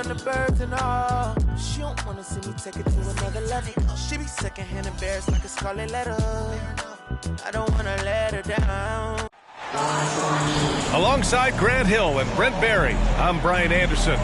run the birds and all. She don't wanna see me take it to another level. She be secondhand embarrassed like a scarlet letter. I don't wanna let her down. Alongside Grant Hill and Brent Barry, I'm Brian Anderson.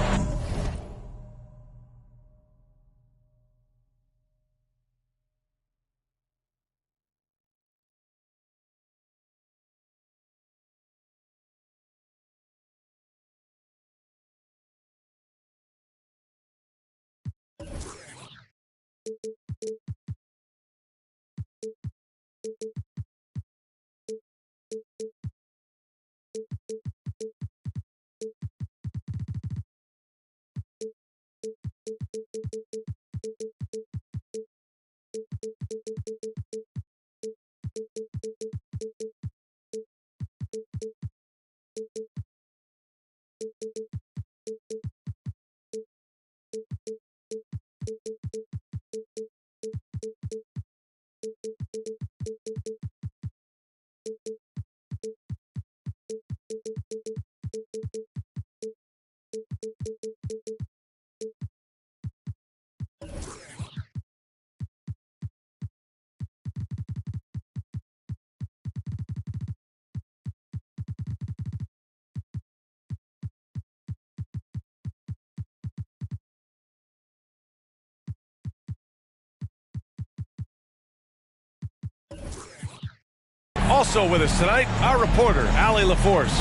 Also with us tonight, our reporter, Allie LaForce.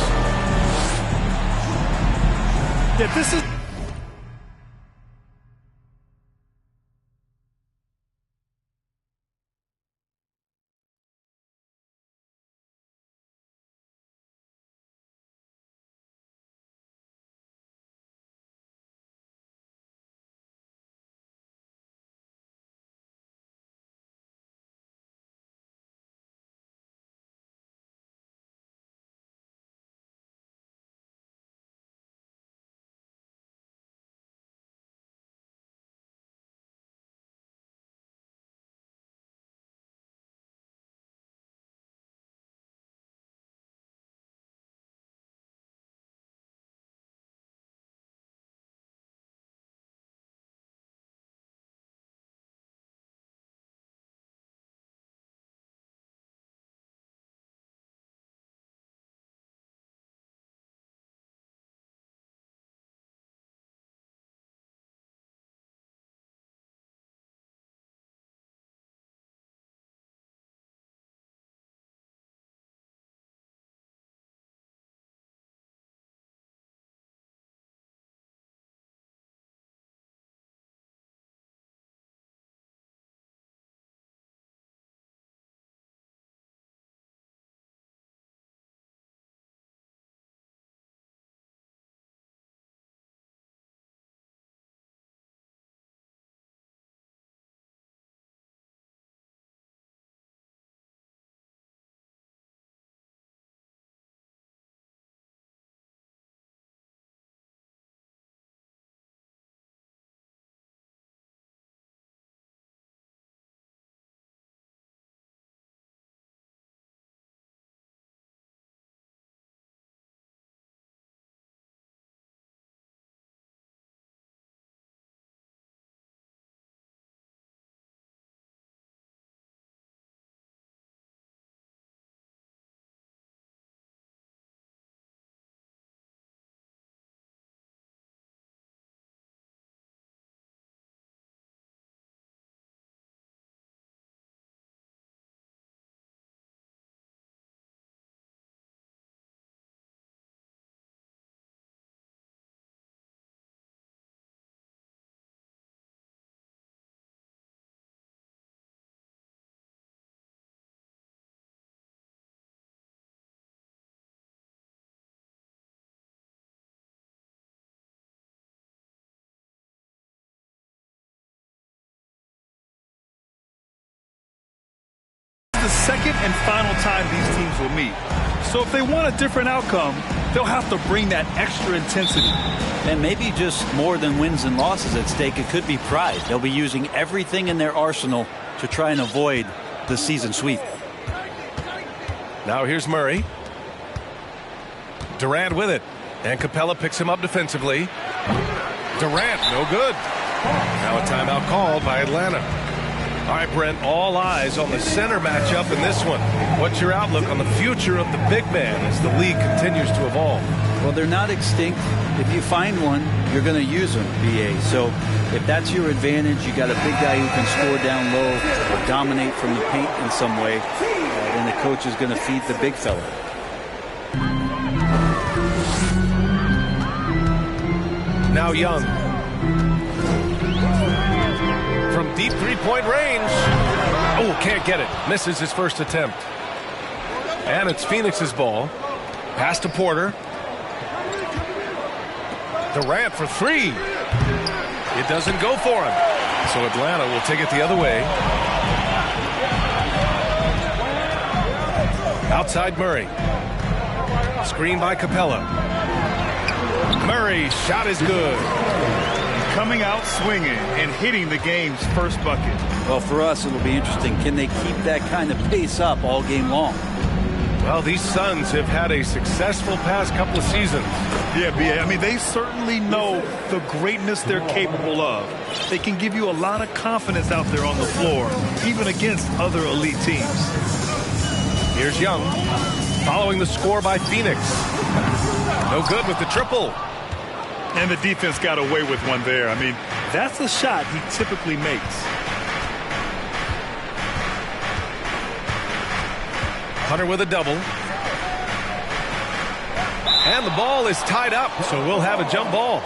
Yeah, this is... the second and final time these teams will meet. So if they want a different outcome, they'll have to bring that extra intensity. And maybe just more than wins and losses at stake. It could be pride. They'll be using everything in their arsenal to try and avoid the season sweep. Now here's Murray. Durant with it. And Capella picks him up defensively. Durant, no good. Now a timeout called by Atlanta. All right, Brent, all eyes on the center matchup in this one. What's your outlook on the future of the big man as the league continues to evolve? Well, they're not extinct. If you find one, you're going to use them, BA. So if that's your advantage, you got a big guy who can score down low or dominate from the paint in some way, then the coach is going to feed the big fella. Now Young. From deep three-point range. Oh, can't get it. Misses his first attempt. And it's Phoenix's ball. Pass to Porter. Durant for three. It doesn't go for him. So Atlanta will take it the other way. Outside Murray. Screen by Capella. Murray's shot is good. Coming out swinging and hitting the game's first bucket. Well, for us, it'll be interesting. Can they keep that kind of pace up all game long? Well, these Suns have had a successful past couple of seasons. Yeah, B.A. I mean, they certainly know the greatness they're capable of. They can give you a lot of confidence out there on the floor, even against other elite teams. Here's Young, following the score by Phoenix. No good with the triple. And the defense got away with one there. I mean, that's a shot he typically makes. Hunter with a double. And the ball is tied up, so we'll have a jump ball.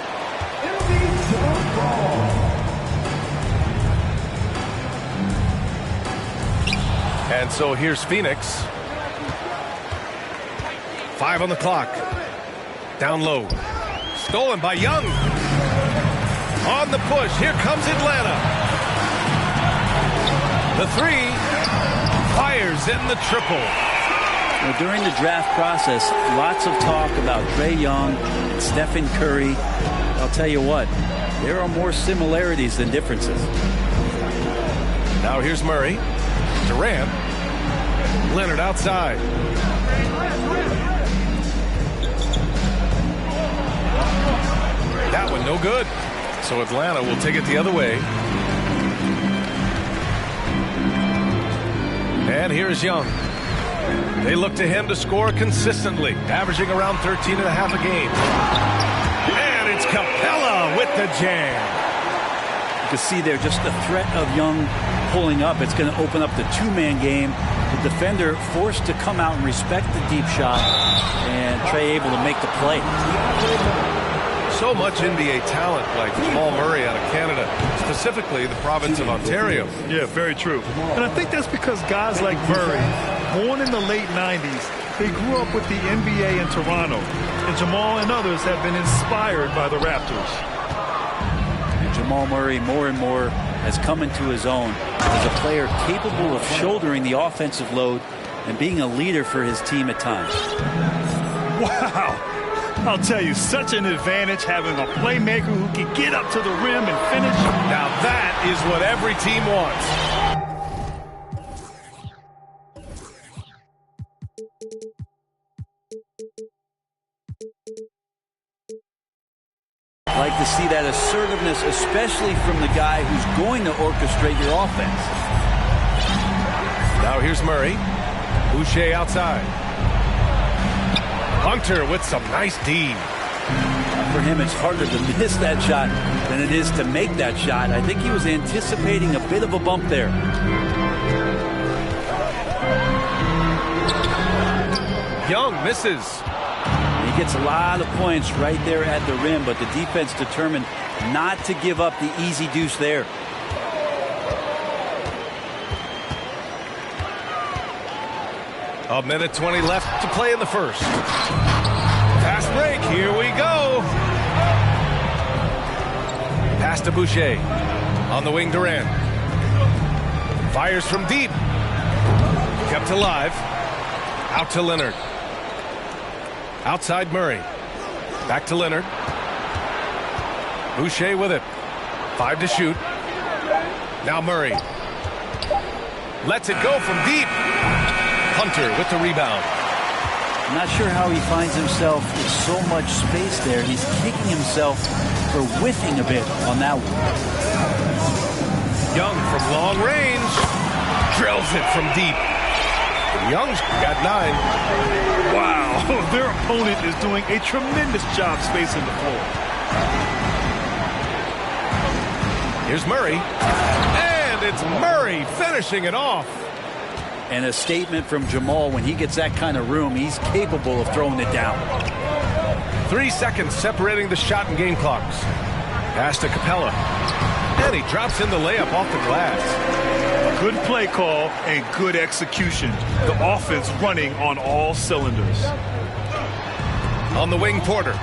And so here's Phoenix. 5 on the clock. Down low. Stolen by Young. On the push. Here comes Atlanta. The three. Fires in the triple. Well, during the draft process, lots of talk about Trae Young and Stephen Curry. I'll tell you what, there are more similarities than differences. Now here's Murray. Durant. Leonard outside. That one no good. So Atlanta will take it the other way. And here's Young. They look to him to score consistently, averaging around 13.5 a game. And it's Capella with the jam. You can see there just the threat of Young pulling up. It's going to open up the two-man game. The defender forced to come out and respect the deep shot, and Trae able to make the play. So much NBA talent like Jamal Murray out of Canada, specifically the province of Ontario. Yeah, very true. And I think that's because guys like Murray, born in the late 90s, they grew up with the NBA in Toronto. And Jamal and others have been inspired by the Raptors. And Jamal Murray more and more has come into his own as a player capable of shouldering the offensive load and being a leader for his team at times. Wow. I'll tell you, such an advantage having a playmaker who can get up to the rim and finish. Now that is what every team wants. I like to see that assertiveness, especially from the guy who's going to orchestrate your offense. Now here's Murray. Boucher outside. Hunter with some nice D. For him, it's harder to miss that shot than it is to make that shot. I think he was anticipating a bit of a bump there. Young misses. He gets a lot of points right there at the rim, but the defense determined not to give up the easy deuce there. A minute 20 left to play in the first. Fast break, here we go. Pass to Boucher. On the wing, Durant. Fires from deep. Kept alive. Out to Leonard. Outside Murray. Back to Leonard. Boucher with it. 5 to shoot. Now Murray. Lets it go from deep. Hunter with the rebound. I'm not sure how he finds himself with so much space there. He's kicking himself for whiffing a bit on that one. Young from long range drills it from deep. Young's got 9. Wow, their opponent is doing a tremendous job spacing the floor. Here's Murray, and it's Murray finishing it off. And a statement from Jamal: when he gets that kind of room, he's capable of throwing it down. 3 seconds separating the shot and game clocks. Pass to Capella, and he drops in the layup off the glass. Good play call and good execution. The offense running on all cylinders. On the wing, Porter.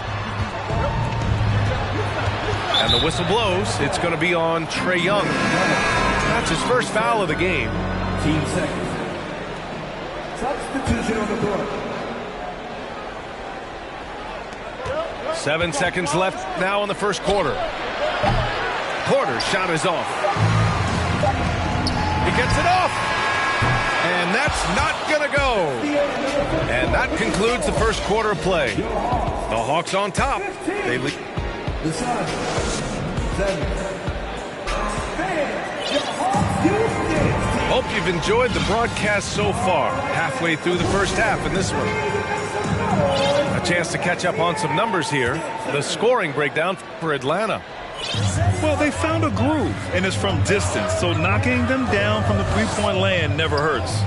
And the whistle blows. It's going to be on Trae Young. That's his first foul of the game. Team seconds. Substitution on the court. 7 seconds left now in the first quarter. Porter's shot is off. He gets it off. And that's not going to go. And that concludes the first quarter of play. The Hawks on top. They lead. The Suns. 7. Hope you've enjoyed the broadcast so far. Halfway through the first half in this one. A chance to catch up on some numbers here. The scoring breakdown for Atlanta. Well, they found a groove, and it's from distance, so knocking them down from the three-point land never hurts.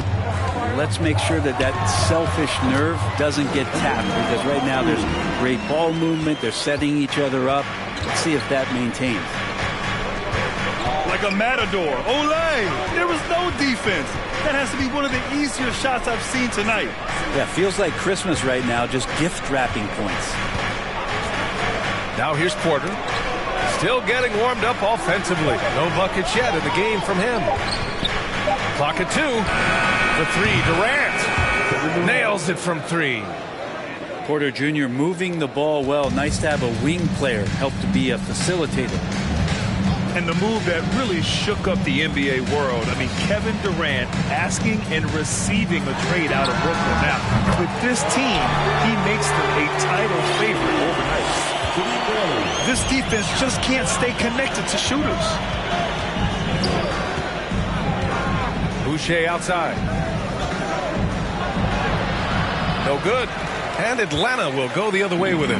Let's make sure that that selfish nerve doesn't get tapped, because right now there's great ball movement. They're setting each other up. Let's see if that maintains. Like a matador. Olay! There was no defense. That has to be one of the easier shots I've seen tonight. Yeah, feels like Christmas right now, just gift wrapping points. Now here's Porter. Still getting warmed up offensively. No buckets yet in the game from him. Clock at 2. The 3, Durant. Nails it from 3. Porter Jr. moving the ball well. Nice to have a wing player help to be a facilitator. And the move that really shook up the NBA world. I mean, Kevin Durant asking and receiving a trade out of Brooklyn. Now, with this team, he makes them a title favorite overnight. This defense just can't stay connected to shooters. Boucher outside. No good. And Atlanta will go the other way with it.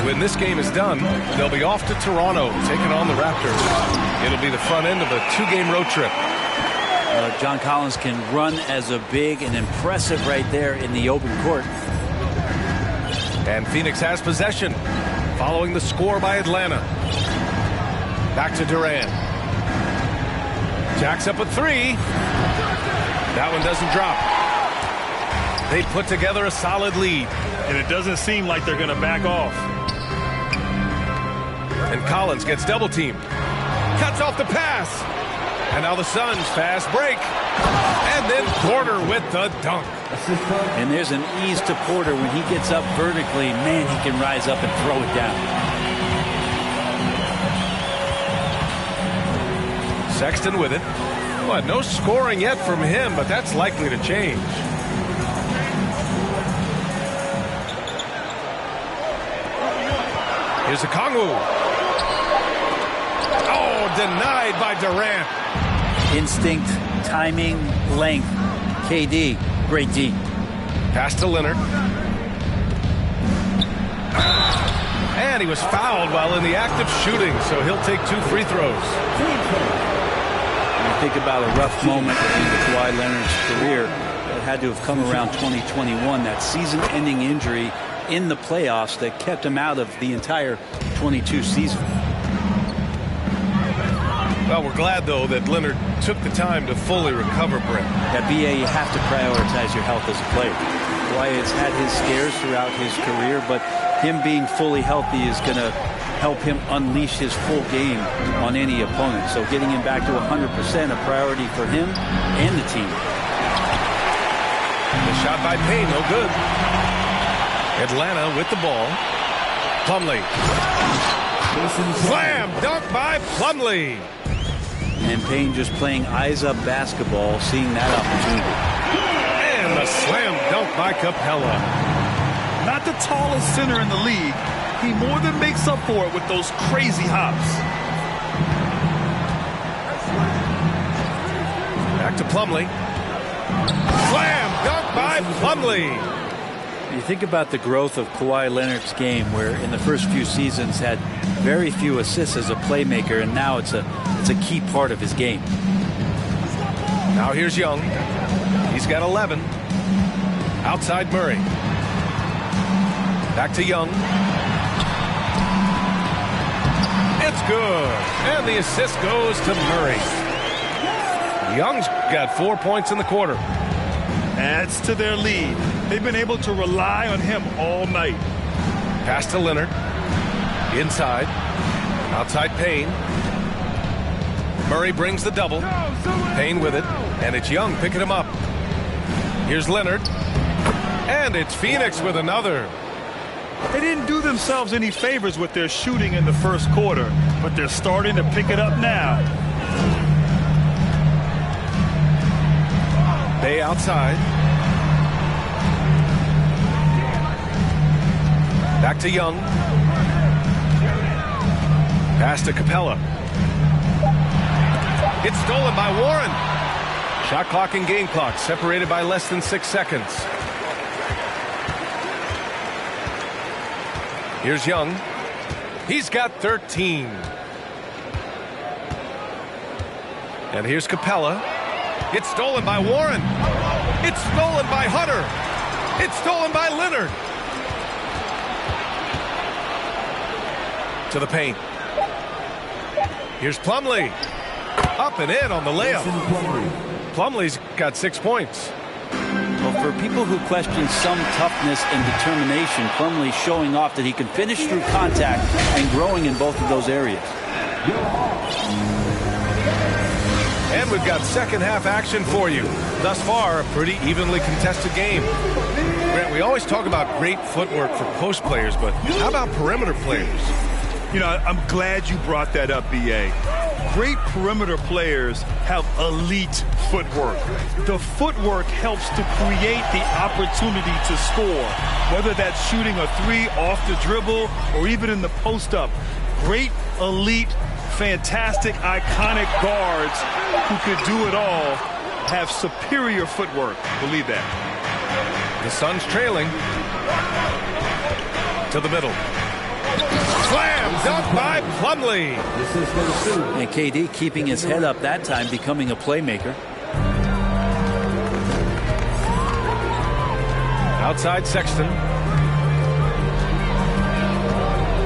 When this game is done, they'll be off to Toronto, taking on the Raptors. It'll be the front end of a 2-game road trip. John Collins can run as a big and impressive right there in the open court. And Phoenix has possession, following the score by Atlanta. Back to Durant. Jacks up a 3. That one doesn't drop. They put together a solid lead. And it doesn't seem like they're going to back off. And Collins gets double teamed. Cuts off the pass. And now the Suns fast break. And then Porter with the dunk. And there's an ease to Porter when he gets up vertically. Man, he can rise up and throw it down. Sexton with it. Well, no scoring yet from him, but that's likely to change. Here's Okongwu. Oh, denied by Durant. Instinct, timing, length. KD, great D. Pass to Leonard. And he was fouled while in the act of shooting, so he'll take 2 free throws. When you think about a rough moment in Kawhi Leonard's career, it had to have come around 2021, that season-ending injury in the playoffs that kept him out of the entire 22 season. Well, we're glad, though, that Leonard took the time to fully recover, Brent. At BA, you have to prioritize your health as a player. Kawhi has had his scares throughout his career, but him being fully healthy is going to help him unleash his full game on any opponent. So getting him back to 100%, a priority for him and the team. The shot by Payne, no good. Atlanta with the ball. Plumlee. Slam dunk by Plumlee. And Payne just playing eyes-up basketball, seeing that opportunity. And the slam dunk by Capella. Not the tallest center in the league, he more than makes up for it with those crazy hops. Back to Plumlee. Slam dunk by Plumlee. You think about the growth of Kawhi Leonard's game, where in the first few seasons had very few assists as a playmaker, and now it's a key part of his game. Now here's Young. He's got 11. Outside Murray. Back to Young. It's good. And the assist goes to Murray. Young's got 4 points in the quarter. Adds to their lead. They've been able to rely on him all night. Pass to Leonard. Inside. Outside Payne. Murray brings the double. Payne with it. And it's Young picking him up. Here's Leonard. And it's Phoenix with another. They didn't do themselves any favors with their shooting in the first quarter, but they're starting to pick it up now. Bay outside. Back to Young. Pass to Capella. It's stolen by Warren. Shot clock and game clock separated by less than 6 seconds. Here's Young. He's got 13. And here's Capella. It's stolen by Warren. It's stolen by Hunter. It's stolen by Leonard. To the paint. Here's Plumlee. Up and in on the layup. Plumlee's got 6 points. Well, for people who question some toughness and determination, Plumlee's showing off that he can finish through contact and growing in both of those areas. And we've got second half action for you. Thus far, a pretty evenly contested game. Grant, we always talk about great footwork for post players, but how about perimeter players? You know, I'm glad you brought that up, B.A. Great perimeter players have elite footwork. The footwork helps to create the opportunity to score, whether that's shooting a three off the dribble or even in the post-up. Great, elite, fantastic, iconic guards who could do it all have superior footwork. Believe that. The Suns trailing. To the middle. Slam dunk by Plumlee. And KD keeping his head up that time, becoming a playmaker. Outside Sexton.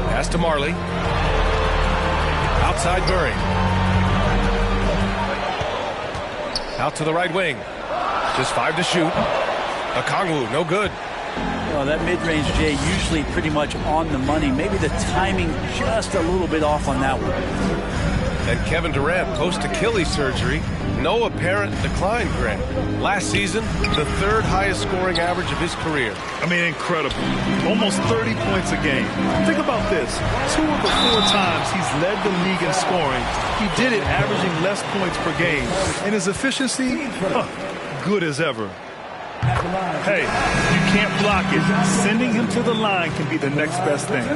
Pass to Marley. Outside Murray. Out to the right wing. Just 5 to shoot. Okongwu, no good. Well, that mid-range, Jay, usually pretty much on the money. Maybe the timing just a little bit off on that one. And Kevin Durant, post-Achilles surgery, no apparent decline, Grant. Last season, the 3rd highest scoring average of his career. I mean, incredible. Almost 30 points a game. Think about this. 2 of the 4 times he's led the league in scoring, he did it averaging less points per game. And his efficiency, good as ever. Hey, you can't block it. Sending him to the line can be the next best thing.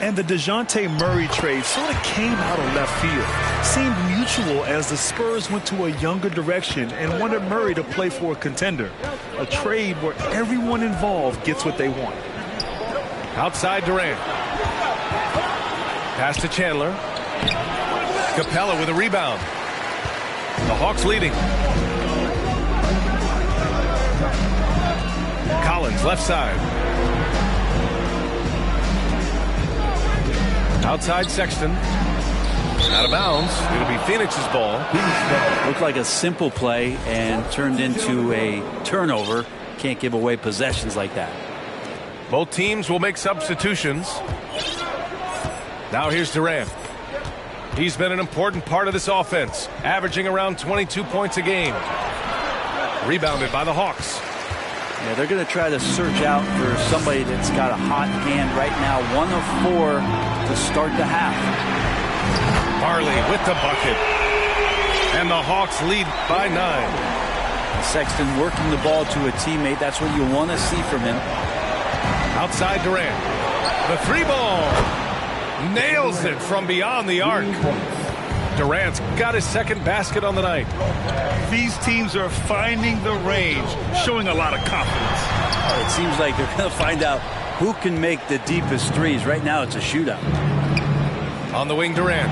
And the DeJounte Murray trade sort of came out of left field. Seemed mutual as the Spurs went to a younger direction and wanted Murray to play for a contender. A trade where everyone involved gets what they want. Outside Durant. Pass to Chandler. Capella with a rebound. The Hawks leading. Collins, left side. Outside Sexton. Out of bounds. It'll be Phoenix's ball. Looked like a simple play and turned into a turnover. Can't give away possessions like that. Both teams will make substitutions. Now here's Durant. He's been an important part of this offense, averaging around 22 points a game. Rebounded by the Hawks. Yeah, they're going to try to search out for somebody that's got a hot hand right now. 1 of 4 to start the half. Marley with the bucket. And the Hawks lead by 9. Sexton working the ball to a teammate. That's what you want to see from him. Outside Durant. The three ball. Nails it from beyond the arc. Durant's got his second basket on the night. These teams are finding the range, showing a lot of confidence. It seems like they're going to find out who can make the deepest threes. Right now it's a shootout. On the wing, Durant.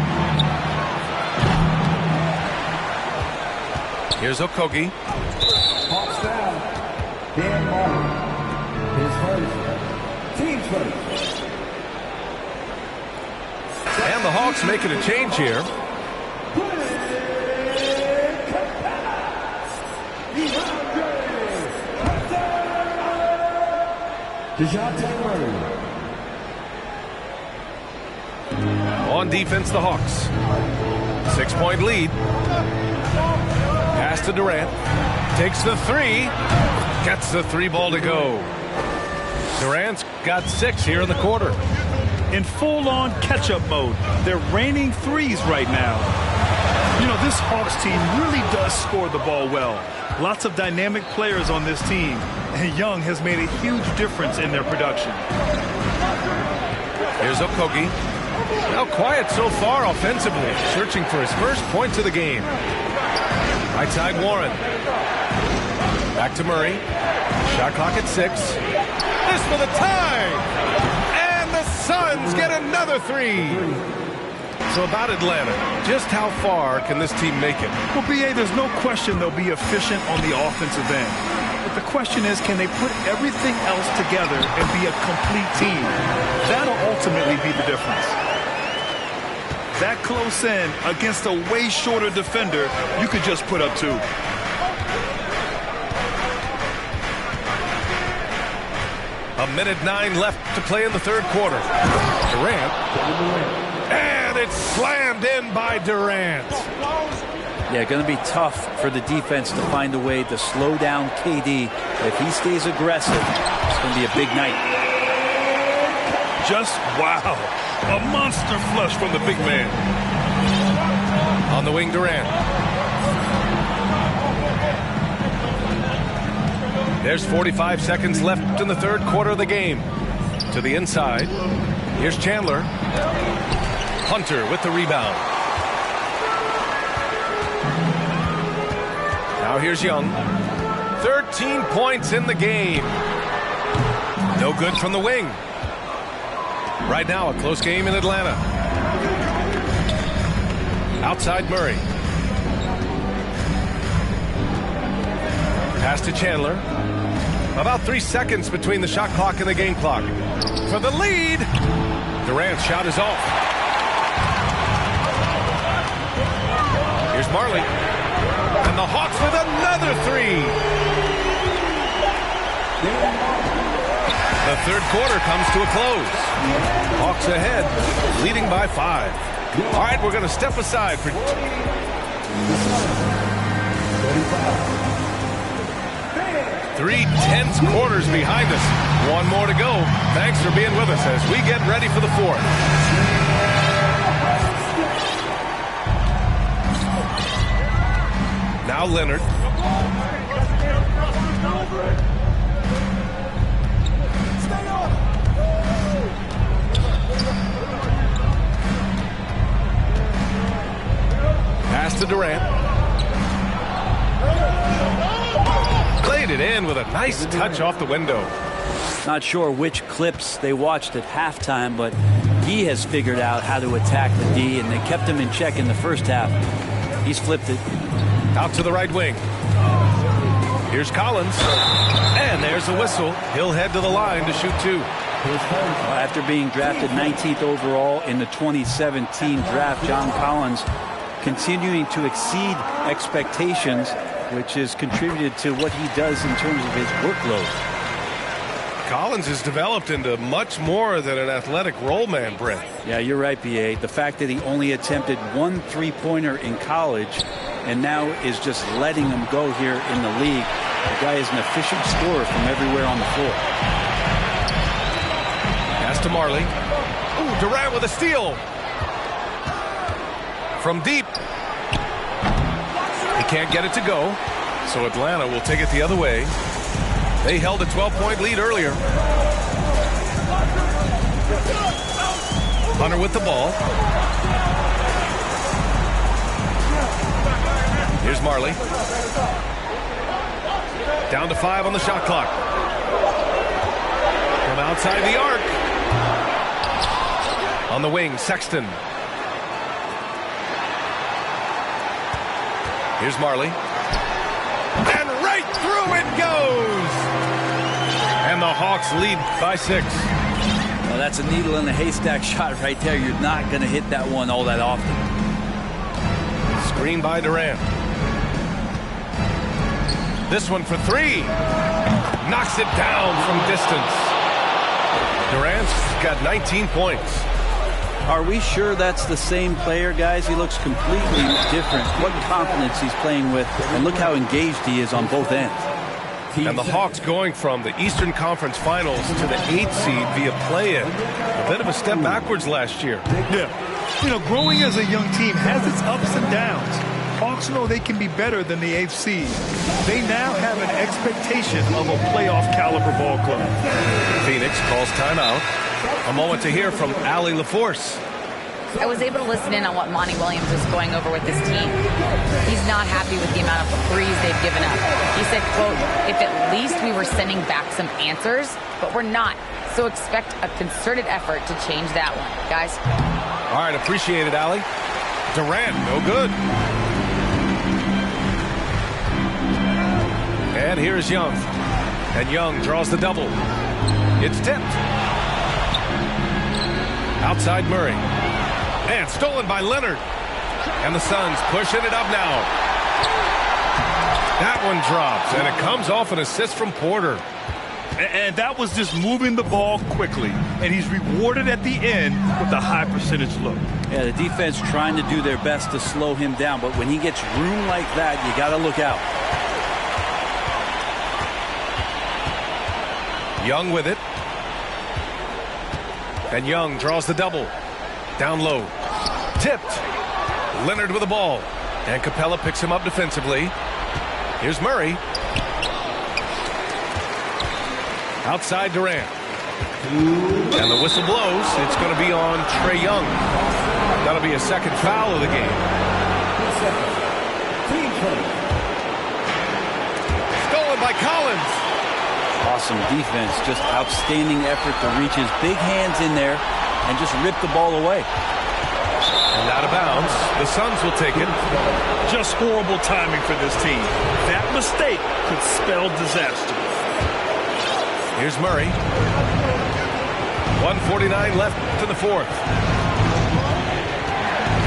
Here's Okogie. Hawks down. Dan Martin. His first. Team's first. And the Hawks making a change here. DeJounte Murray. On defense, the Hawks. 6-point lead. Pass to Durant. Takes the three. Gets the three ball to go. Durant's got 6 here in the quarter. In full-on catch-up mode. They're raining threes right now. You know, this Hawks team really does score the ball well. Lots of dynamic players on this team. And Young has made a huge difference in their production. Here's Okogie. Now quiet so far offensively. Searching for his first points of the game. Right side Warren. Back to Murray. Shot clock at 6. This for the tie. And the Suns get another 3. So about Atlanta, just how far can this team make it? Well, B.A., there's no question they'll be efficient on the offensive end. But the question is, can they put everything else together and be a complete team? That'll ultimately be the difference. That close in against a way shorter defender, you could just put up 2. A minute 9 left to play in the third quarter. Durant. And it's slammed in by Durant. Yeah, going to be tough for the defense to find a way to slow down KD. If he stays aggressive, it's going to be a big night. Just wow. A monster flush from the big man. On the wing, Durant. There's 45 seconds left in the third quarter of the game. To the inside. Here's Chandler. Hunter with the rebound. Now here's Young. 13 points in the game. No good from the wing. Right now, a close game in Atlanta. Outside Murray. Pass to Chandler. About 3 seconds between the shot clock and the game clock. For the lead. Durant's shot is off. Here's Marley. And the Hawks with another 3. The third quarter comes to a close. Hawks ahead, leading by 5. All right, we're going to step aside for 3 tense quarters behind us. 1 more to go. Thanks for being with us as we get ready for the 4th. Now Leonard. Pass to Durant. Played it in with a nice touch off the window. Not sure which clips they watched at halftime, but he has figured out how to attack the D, and they kept him in check in the first half. He's flipped it. Out to the right wing. Here's Collins. And there's the whistle. He'll head to the line to shoot 2. After being drafted 19th overall in the 2017 draft, John Collins continuing to exceed expectations, which has contributed to what he does in terms of his workload. Collins has developed into much more than an athletic role man, Brent. Yeah, you're right, B.A. The fact that he only attempted 1 3-pointer in college and now is just letting them go here in the league. The guy is an efficient scorer from everywhere on the floor. Pass to Marley. Ooh, Durant with a steal. From deep. He can't get it to go, so Atlanta will take it the other way. They held a 12-point lead earlier. Hunter with the ball. Here's Marley. Down to 5 on the shot clock. From outside the arc. On the wing, Sexton. Here's Marley. And right through it goes! And the Hawks lead by 6. Well, that's a needle in a haystack shot right there. You're not going to hit that one all that often. Screen by Durant. This one for 3. Knocks it down from distance. Durant's got 19 points. Are we sure that's the same player, guys? He looks completely different. What confidence he's playing with, and look how engaged he is on both ends. And the Hawks going from the Eastern Conference Finals to the 8th seed via play-in. A bit of a step backwards last year. Yeah. You know, growing as a young team has its ups and downs. Hawks know they can be better than the 8th seed. They now have an expectation of a playoff caliber ball club. Phoenix calls timeout. A moment to hear from Allie LaForce. I was able to listen in on what Monty Williams was going over with this team. He's not happy with the amount of threes they've given up. He said, quote, if at least we were sending back some answers, but we're not. So expect a concerted effort to change that one, guys. All right, appreciate it, Allie. Durant, no good. And here's Young. And Young draws the double. It's tipped. Outside Murray. And stolen by Leonard. And the Suns pushing it up now. That one drops, and it comes off an assist from Porter. And that was just moving the ball quickly. And he's rewarded at the end with a high percentage look. Yeah, the defense trying to do their best to slow him down. But when he gets room like that, you got to look out. Young with it. And Young draws the double. Down low. Tipped. Leonard with the ball. And Capella picks him up defensively. Here's Murray. Outside Durant. And the whistle blows. It's going to be on Trae Young. That'll be a second foul of the game. Stolen by Collins. Awesome defense. Just outstanding effort to reach his big hands in there and just rip the ball away. And out of bounds. The Suns will take it. Just horrible timing for this team. That mistake could spell disaster. Here's Murray. 1:49 left to the 4th.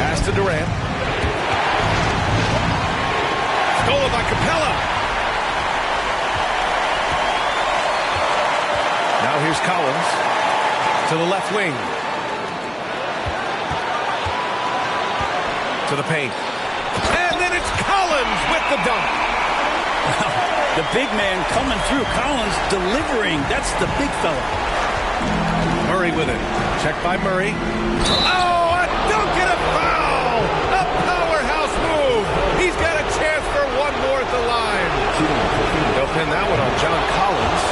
Pass to Durant. Stolen by Capella. Now here's Collins to the left wing. To the paint. And then it's Collins with the dunk. The big man coming through. Collins delivering. That's the big fella. Murray with it. Checked by Murray. Oh, a dunk and a foul! A powerhouse move. He's got a chance for one more at the line. They'll pin that one on John Collins.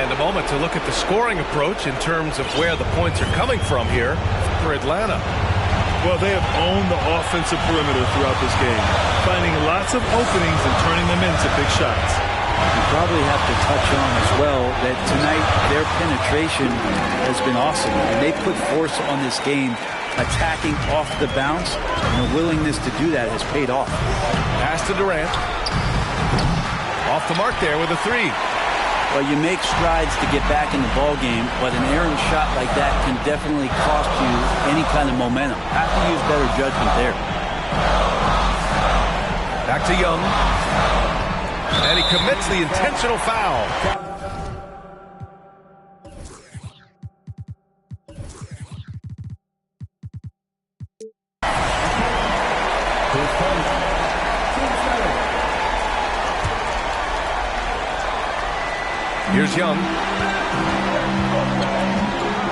And a moment to look at the scoring approach in terms of where the points are coming from here for Atlanta. Well, they have owned the offensive perimeter throughout this game, finding lots of openings and turning them into big shots. You probably have to touch on as well that tonight their penetration has been awesome. And they put force on this game, attacking off the bounce, and the willingness to do that has paid off. Pass to Durant. Off the mark there with a 3. Well, you make strides to get back in the ball game, but an errant shot like that can definitely cost you any kind of momentum. Have to use better judgment there. Back to Young. And he commits the intentional foul. Here's Young.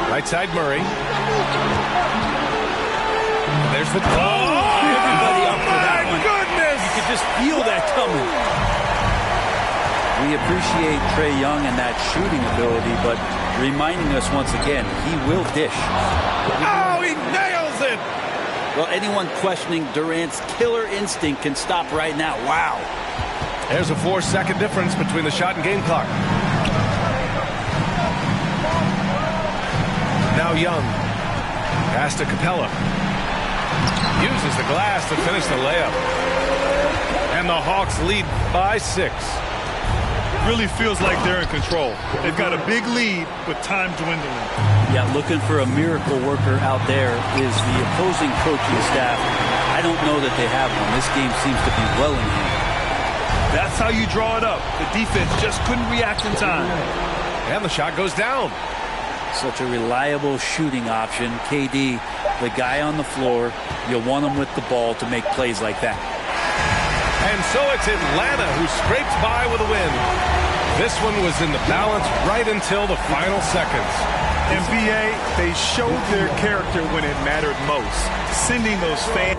Right side Murray. There's the Everybody up for that one. Goodness! You could just feel that coming. We appreciate Trae Young and that shooting ability, but reminding us once again, he will dish. Oh, he nails it! Well, anyone questioning Durant's killer instinct can stop right now. Wow. There's a 4-second difference between the shot and game clock. Now Young. Pass to Capella. Uses the glass to finish the layup. And the Hawks lead by 6. Really feels like they're in control. They've got a big lead with time dwindling. Yeah, looking for a miracle worker out there is the opposing coaching staff. I don't know that they have one. This game seems to be well in hand. That's how you draw it up. The defense just couldn't react in time. And the shot goes down. Such a reliable shooting option. KD, the guy on the floor, you want him with the ball to make plays like that. And so it's Atlanta who scrapes by with a win. This one was in the balance right until the final seconds. NBA, they showed their character when it mattered most, sending those fans.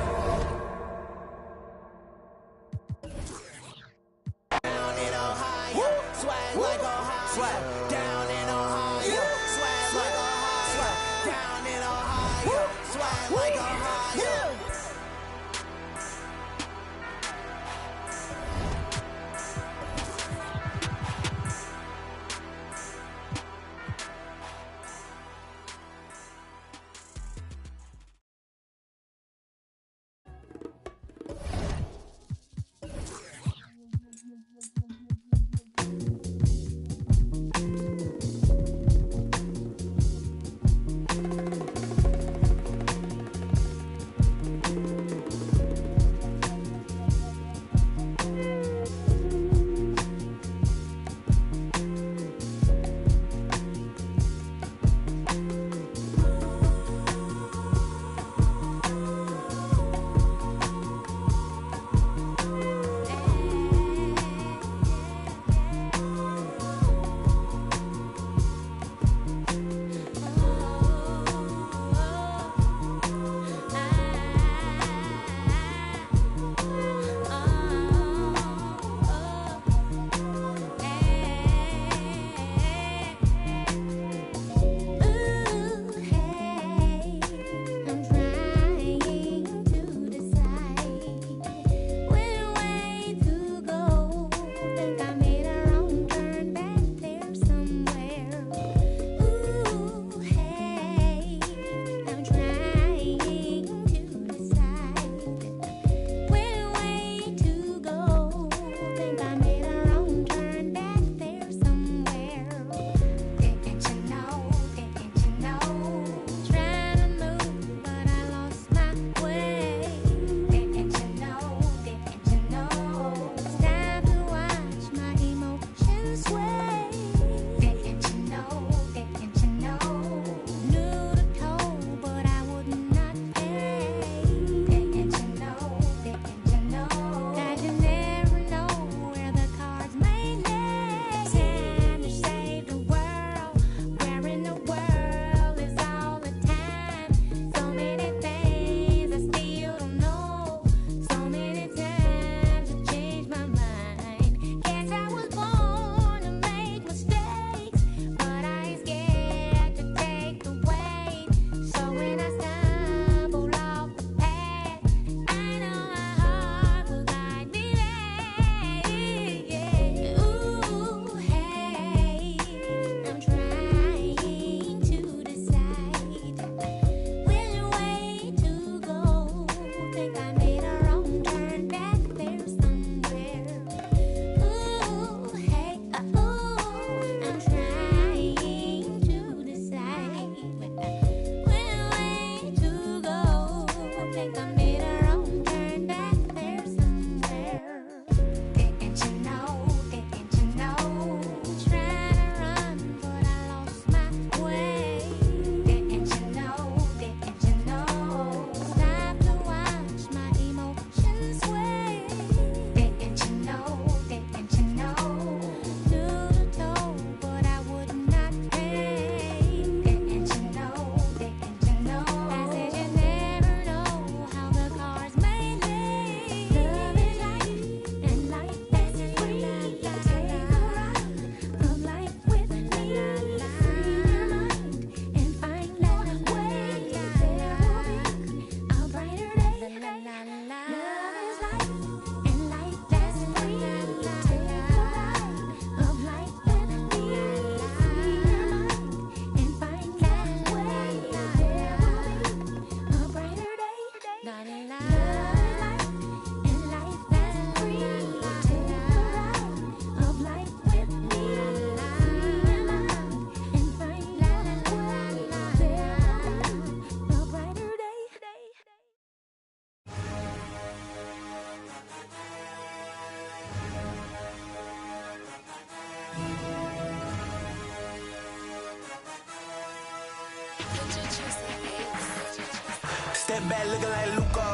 Step back looking like Luka.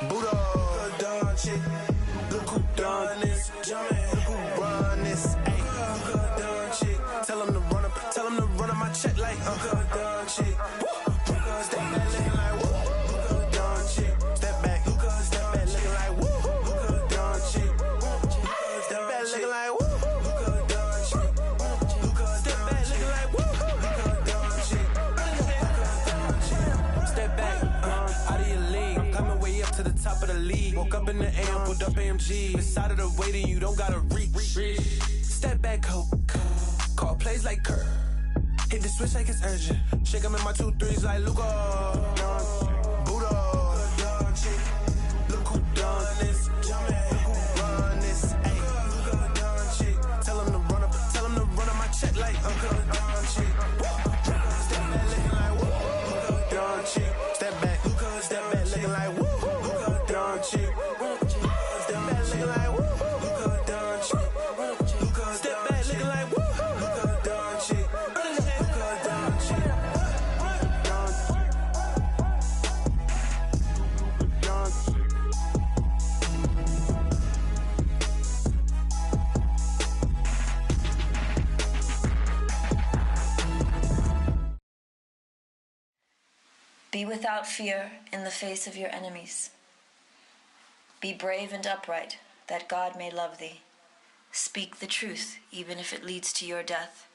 Buddha. Done chick. Look who done this. Look who run this. Ay. Done chick. Tell him to run up my check like done chick. Step back looking like woo. Done chick. Step back looking like woo. Done chick. Step back looking like woo. Top of the league, woke up in the AM, pulled up AMG. Inside of the waiting, you don't gotta reach. Step back, coke. Call plays like Kurt. Hit the switch like it's urgent. Shake them in my 2-3s like Luka. Buddha. Look who done this. Look who run this. Ay. Tell him to run up my check like done chick. Step back looking like woo. Done chick. Step back looking like woo. Chick. Step back looking like woo. Done chick. Step back looking like woo. Done chick. Done chick. Be without fear in the face of your enemies. Be brave and upright, that God may love thee. Speak the truth, even if it leads to your death.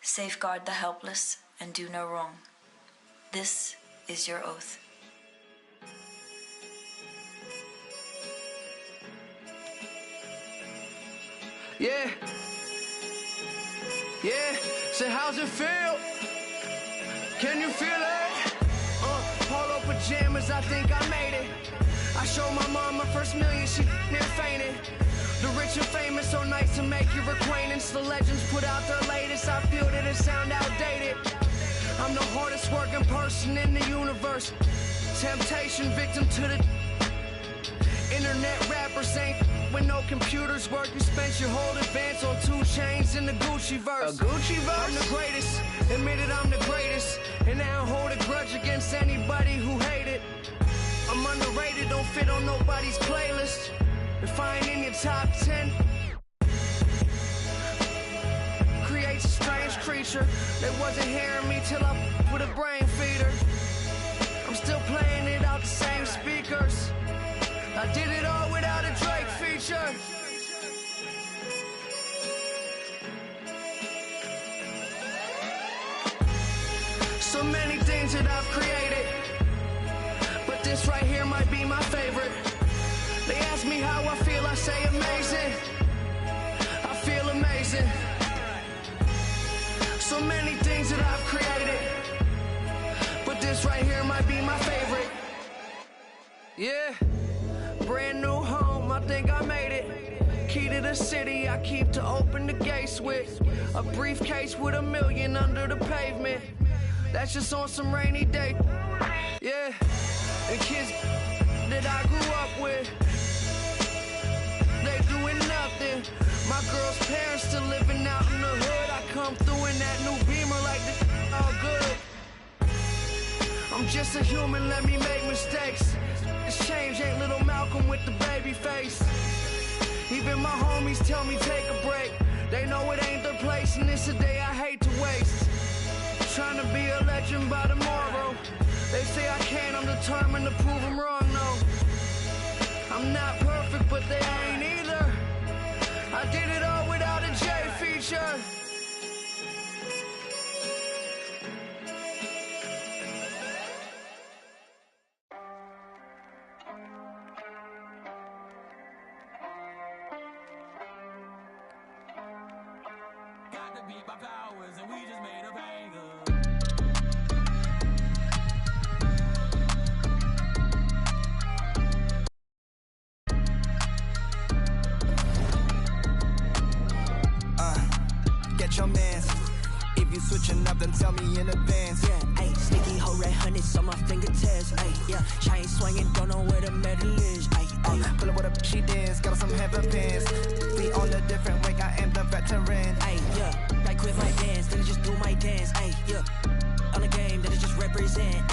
Safeguard the helpless and do no wrong. This is your oath. Yeah. Say, how's it feel? Can you feel it? Polo pajamas, I think I made it. I showed my mom my first million, she near fainted. The rich and famous, so nice to make your acquaintance. The legends put out their latest, I feel that it sound outdated. I'm the hardest working person in the universe. Temptation victim to the internet rappers ain't when no computers work. You spent your whole advance on 2 chains in the Gucci verse. A Gucci verse? I'm the greatest, admitted I'm the greatest. And I don't hold a grudge against anybody who hate it. I'm underrated, don't fit on nobody's playlist. If I ain't in your top 10, creates a strange creature that wasn't hearing me till I with a brain feeder. I'm still playing it out the same speakers. I did it all without a Drake feature. So many things that I've created, but this right here might be my favorite. They ask me how I feel, I say amazing. I feel amazing. So many things that I've created, but this right here might be my favorite. Yeah, brand new home, I think I made it. Key to the city, I keep to open the gates with. A briefcase with $1 million under the pavement. That's just on some rainy day. Yeah, and kids that I grew up with, they doing nothing. My girl's parents still living out in the hood. I come through in that new Beamer like this all good. I'm just a human, let me make mistakes. This change ain't little Malcolm with the baby face. Even my homies tell me take a break. They know it ain't their place and it's a day I hate to waste. Trying to be a legend by tomorrow. They say I can, I'm determined to prove them wrong, no. I'm not perfect, but they ain't either. I did it all without a J feature. Got to beat my powers and we just made a banger. Get your mans. If you switching up, then tell me in advance. Yeah, ayy, sticky hoe red hundreds on my fingertips. Ayy, yeah, chain swinging, don't know where the medal is. Ayy, pull up with a she dance, got some heavy pants. We on a different wake, I am the veteran. Ayy, yeah, like quit my dance, then just do my dance. Ayy, yeah, on the game, then it just represent.